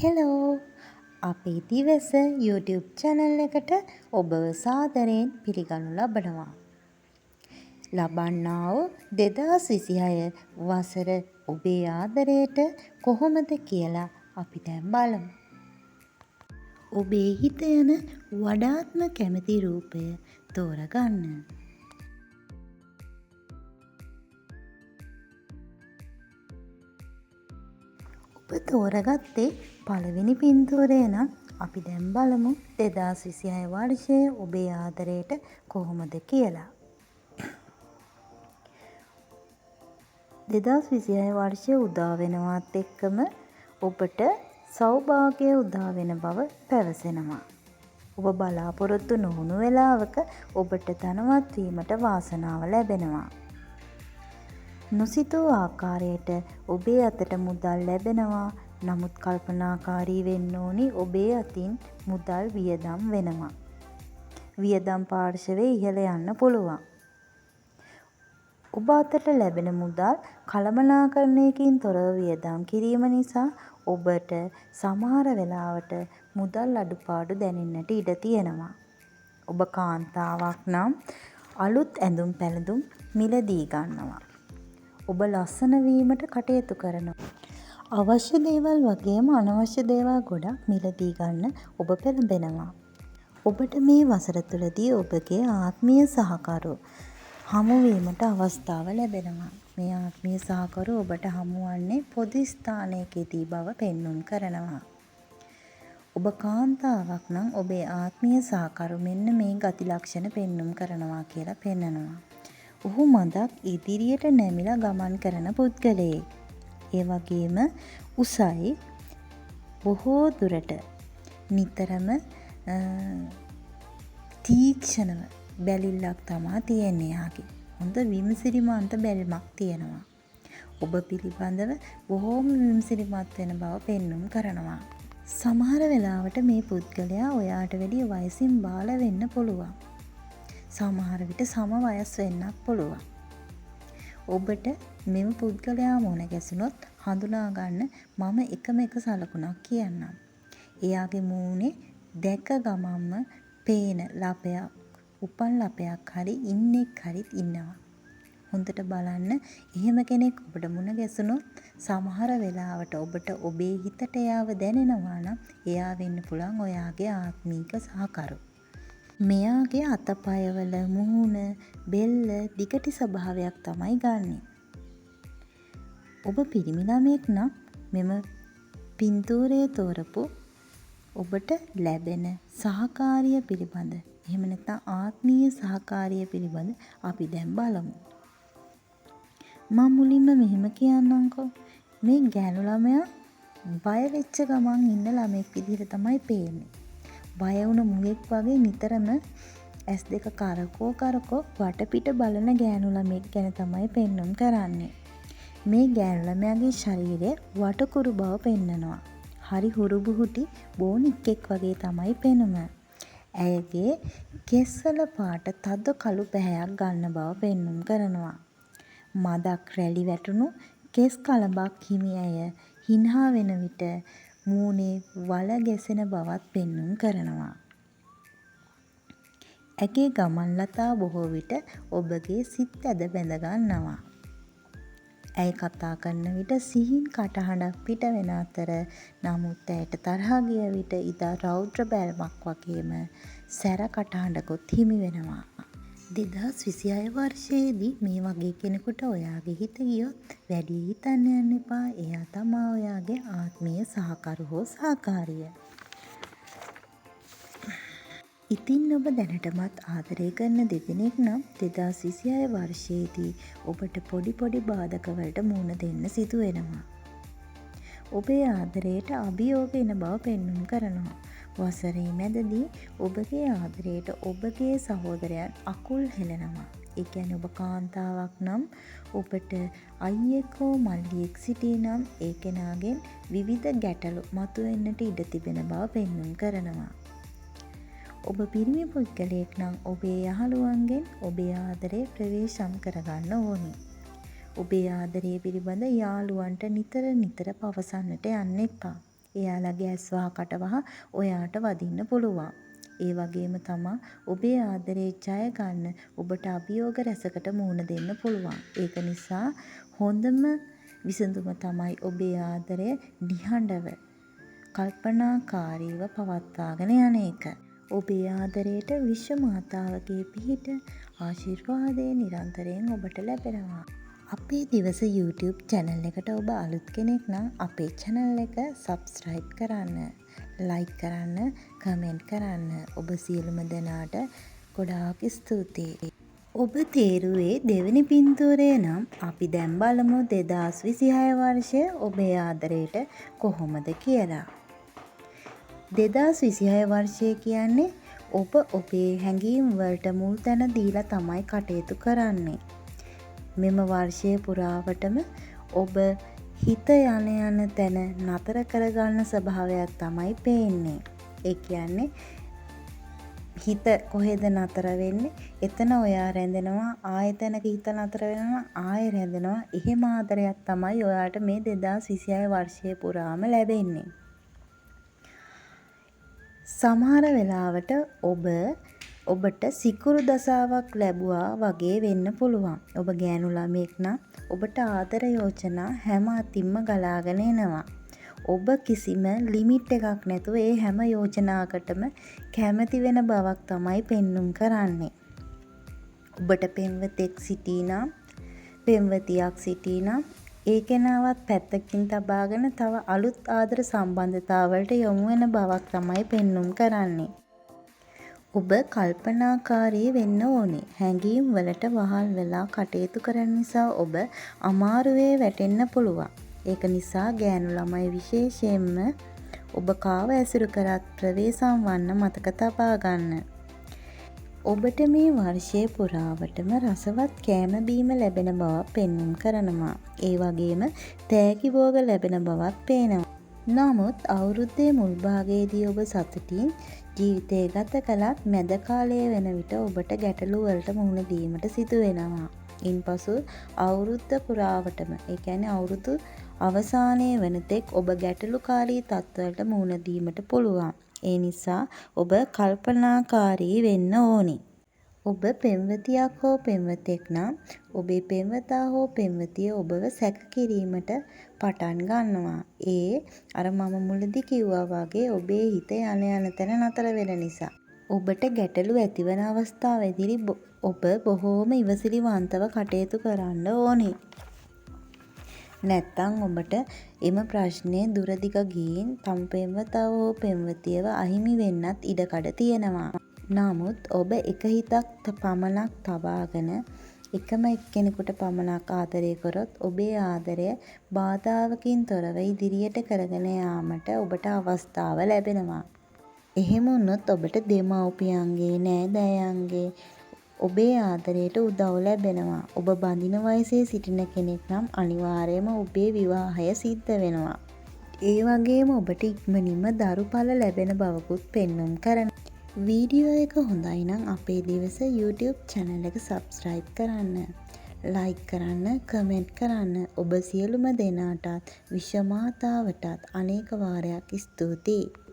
Hello අපේ දිවස YouTube channel එකට ඔබව සාදරයෙන් පිළිගනු ලබනවා. ලබන්නා වූ 2026 වසර ඔබේ ආදරයට කොහොමද කියලා අපි දැන් බලමු. ඔබේ හිත යන වඩාත්ම කැමති රූපය තෝරගන්න. ඔබ තෝරගත්තේ පළවෙනි පින්තූරය නම් අපි දැන් බලමු 2026 වර්ෂයේ ඔබේ ආදරයට කොහොමද කියලා. 2026 වර්ෂය උදා වෙනවත් එක්කම ඔබට සෞභාග්‍ය උදා වෙන බව පැවසෙනවා. ඔබ බලාපොරොත්තු නොවුණු වෙලාවක ඔබට ධනවත් වීමට වාසනාව ලැබෙනවා. නොසිතූ ආකාරයට ඔබේ අතට මුදල් ලැබෙනවා. නමුත් කල්පනාකාරී වෙන්න ඕනි ඔබේ අතින් මුදල් වියදම් වෙනවා. වියදම් පාර්ශවයේ ඉහළ යන්න පුළුවන්. ඔබ අතට ලැබෙන මුදල් කළමනාකරණයකින් තොරව වියදම් කිරීම නිසා ඔබට සමහර වෙලාවට මුදල් අඩුපාඩු දැනෙන්නට ඉඩ තියෙනවා. ඔබ කාන්තාවක් නම් අලුත් ඇඳුම් පැළඳුම් මිලදී ගන්නවා. ඔබ ලස්සන වීමට කටයුතු කරනවා. අවශ්‍ය දේවල් වගේම අනවශ්‍ය දේවල් ගොඩක් මිලදී ගන්න ඔබ පෙළඹෙනවා. ඔබට මේ වසර තුළදී ඔබගේ ආත්මීය සහකරු හමුවීමට අවස්ථාව ලැබෙනවා. මේ ආත්මීය සහකරු ඔබට හමුවන්නේ පොදු ස්ථානයකදී බව පෙන්눔 කරනවා. ඔබ කාන්තාවක් නම් ඔබේ ආත්මීය සහකරු මෙන්න මේ ගති ලක්ෂණ පෙන්눔 කරනවා කියලා පෙන්නනවා. ඔහු මදක් ඉදිරියට නැමිලා ගමන් කරන පුද්ගලයෙක්. ඒ වගේම උසයි, බොහෝ දුරට නිතරම තීක්ෂණව බැලිල්ලක් තමා තියෙන්නේ යාගේ. හොඳ විමසිලිමත් බැල්මක් තියෙනවා. ඔබ පිළිබඳව බොහෝම විමසිලිමත් වෙන බව පෙන්눔 කරනවා. සමහර වෙලාවට මේ පුද්ගලයා ඔයාට වැඩිය වයසින් බාල වෙන්න පුළුවන්. සමහර විට සම වයස් වෙන්නත් පුළුවන්. ඔබට මෙම පුද්ගලයා මුණ ගැසුනොත් හඳුනා ගන්න මම එකම එක සලකුණක් කියන්නම්. එයාගේ මූණේ දැක ගමන්ම පේන ලපයක්, උපන් ලපයක් හරි ඉන්නෙක් හරිත් ඉන්නවා. හොඳට බලන්න එහෙම කෙනෙක් ඔබට මුණ ගැසුනොත් සමහර වෙලාවට ඔබට ඔබේ හිතට එයාව දැනෙනවා නම් එයා වෙන්න පුළුවන් ඔයාගේ ආත්මීක සහකරු. මෙයාගේ අතපයවල මුහුණ, බෙල්ල දිගටි ස්වභාවයක් තමයි ගන්නෙ. ඔබ පිරිමි ළමයෙක් නම් මෙම පින්තූරය තෝරපු ඔබට ලැබෙන සහකාරිය පිළිබඳ එහෙම නැත්නම් ආත්මීය සහකාරිය පිළිබඳ අපි දැන් බලමු. මම මුලින්ම මෙහෙම කියන්නම්කෝ. මේ ගෑනු ළමයා බය වෙච්ච ගමන් ඉන්න ළමෙක් විදිහට තමයි පේන්නේ. බය වුණ මුවෙක් වගේ නිතරම ඇස් දෙක කරකෝ වටපිට බලන ගෑනු ළමෙක් ගැන තමයි පෙන්눔 කරන්නේ. මේ ගෑනු ළමයාගේ ශරීරය වටකුරු බව පෙන්නනවා. හරි හුරුබුහුටි බෝනික්ෙක් වගේ තමයි පෙනුම. ඇයගේ කෙස්වල පාට තද කළු පැහැයක් ගන්න බව පෙන්눔 කරනවා. මදක් රැලි වැටුණු කෙස් කලබක් හිමි ඇය හිනා වෙන විට මූණේ වල ගැසෙන බවත් පෙන්눔 කරනවා. ඇගේ ගමන් ලතා බොහෝ විට ඔබගේ සිත් ඇද බැඳ ගන්නවා. ඇය කතා කරන විට සිහින් කටහඬක් පිට වෙන අතර නමුත් ඇයට තරහ ගිය විට ඉතා රෞද්‍ර බැල්මක් වගේම සැර කටහඬකුත් හිමි වෙනවා. 2026 වර්ෂයේදී මේ වගේ කෙනෙකුට ඔයාගේ හිත ගියොත් වැඩි හිතන්න යන්න එපා. එයා තමා ඔයාගේ ආත්මීය සහකරු හෝ සහකාරිය. ඉතින් ඔබ දැනටමත් ආදරය කරන දෙදෙනෙක් නම් 2026 වර්ෂයේදී ඔබට පොඩි බාධකවලට මුහුණ දෙන්න සිදු වෙනවා. ඔබේ ආදරයට අභියෝග එන බව පෙන්눔 කරනවා. වසරේ මැදදී ඔබගේ ආදරයට ඔබගේ සහෝදරයන් අකුල් හෙලනවා. ඒ කියන්නේ ඔබ කාන්තාවක් නම් ඔබට අයියෙක් හෝ මල්ලියෙක් සිටී නම් ඒ කෙනාගෙන් විවිධ ගැටලු මතුවෙන්නට ඉඩ තිබෙන බව පෙන්눔 කරනවා. ඔබ පිරිමි පුද්ගලයෙක් නම් ඔබේ යහළුවන්ගෙන් ඔබේ ආදරය ප්‍රවේශම් කරගන්න ඕනි. ඔබේ ආදරය පිළිබඳ යාළුවන්ට නිතර පවසන්නට යන්න එපා. එයාලගේ ඇස් වහ කට වහ ඔයාට වදින්න පුළුවන්. ඒ වගේම තමා ඔබේ ආදරේ ජය ගන්න ඔබට අභියෝග රැසකට මුහුණ දෙන්න පුළුවන්. ඒක නිසා හොඳම විසඳුම තමයි ඔබේ ආදරය නිහඬව කල්පනාකාරීව පවත්වාගෙන යන එක. ඔබේ ආදරයට විශ්ව මාතාවගේ පිහිට ආශිර්වාදය නිරන්තරයෙන් ඔබට ලැබෙනවා. අපේ දිවස YouTube channel එකට ඔබ අලුත් කෙනෙක් නම් අපේ channel එක subscribe කරන්න, like කරන්න, comment කරන්න. ඔබ සියලුම දෙනාට ගොඩාක් ස්තුතියි. ඔබ තේරුවේ දෙවෙනි පින්තූරය නම් අපි දැන් බලමු 2026 වර්ෂය ඔබේ ආදරයට කොහොමද කියලා. 2026 වර්ෂය කියන්නේ ඔබ ඔබේ හැඟීම් වලට මුල් තැන දීලා තමයි කටයුතු කරන්නේ. මෙම වර්ෂය පුරාවටම ඔබ හිත යන තැන නතර කරගන්න ස්වභාවයක් තමයි පේන්නේ. ඒ කියන්නේ හිත කොහෙද නතර වෙන්නේ? එතන ඔයා රැඳෙනවා. ආයෙතනක හිත නතර වෙනවා. ආයෙ රැඳෙනවා. එහෙම ආදරයක් තමයි ඔයාට මේ 2026 වර්ෂය පුරාම ලැබෙන්නේ. සමහර වෙලාවට ඔබට සිකුරු දසාවක් ලැබුවා වගේ වෙන්න පුළුවන්. ඔබ ගෑනු ළමයෙක් නම් ඔබට ආදර යෝජනා හැම අතින්ම ගලාගෙන එනවා. ඔබ කිසිම ලිමිට් එකක් නැතුව ඒ හැම යෝජනාවකටම කැමති වෙන බවක් තමයි පෙන්눔 කරන්නේ. ඔබට පෙම්වතෙක් සිටිනම්, පෙම්වතියක් සිටිනම් ඒ කෙනාවත් පැත්තකින් තබාගෙන තව අලුත් ආදර සම්බන්ධතාවලට යොමු වෙන බවක් තමයි පෙන්눔 කරන්නේ. ඔබ කල්පනාකාරී වෙන්න ඕනේ. හැඟීම් වලට වහල් වෙලා කටයුතු කරන නිසා ඔබ අමාරුවේ වැටෙන්න පුළුවන්. ඒක නිසා ගෑනු ළමයි විශේෂයෙන්ම ඔබ කාව ඇසුරු කරත් ප්‍රවේශම් වන්න මතක තබා ගන්න. ඔබට මේ වර්ෂය පුරාවටම රසවත් කෑම බීම ලැබෙන බවක් පෙන්눔 කරනවා. ඒ වගේම තෑගි භෝග ලැබෙන බවක් පේනවා. නමුත් අවුරුද්දේ මුල් භාගයේදී ඔබ සතුටින් ජීවිතය ගත කළත් මැද කාලය වෙන විට ඔබට ගැටලු වලට මුහුණ දීමට සිදු වෙනවා. ඉන්පසු අවුරුද්ද පුරාවටම, ඒ කියන්නේ අවුරුදු අවසානයේ වන තෙක් ඔබ ගැටලුකාරී තත්ත්වවලට මුහුණ දීමට පුළුවන්. ඒ නිසා ඔබ කල්පනාකාරී වෙන්න ඕනි. ඔබ පෙම්වතියක් හෝ පෙම්වතෙක් නම් ඔබේ පෙම්වතා හෝ පෙම්වතිය ඔබව සැක කිරීමට පටන් ගන්නවා. අර මම මුලදී කිව්වා වගේ ඔබේ හිත යන තැන නතර වෙන නිසා. ඔබට ගැටලු ඇතිවන අවස්ථාවේදී ඔබ බොහෝම ඉවසිලිවන්තව කටයුතු කරන්න ඕනේ. නැත්තම් ඔබට එම ප්‍රශ්නය දුරදිග ගිහින් තම පෙම්වතා හෝ පෙම්වතියව අහිමි වෙන්නත් ඉඩකඩ තියෙනවා. නමුත් ඔබ එක හිතක් පමණක් තබාගෙන එකම එක්කෙනෙකුට පමණක් ආදරය කරොත් ඔබේ ආදරය බාධාවකින් තොරව ඉදිරියට කරගෙන යාමට ඔබට අවස්ථාව ලැබෙනවා. එහෙම වුණොත් ඔබට දෙමව්පියන්ගේ, නෑදෑයන්ගේ ඔබේ ආදරයට උදව් ලැබෙනවා. ඔබ බඳින වයසේ සිටින කෙනෙක් නම් අනිවාර්යයෙන්ම ඔබේ විවාහය සිද්ධ වෙනවා. ඒ වගේම ඔබට ඉක්මනින්ම දරුඵල ලැබෙන බවකුත් පෙන්눔 කරනවා. වීඩියෝ එක හොඳයි නම් අපේ දිවස YouTube channel එක subscribe කරන්න, like කරන්න, comment කරන්න. ඔබ සියලුම දෙනාටත් විශ්ව මාතාවටත් අනේක වාරයක් ස්තුතියි.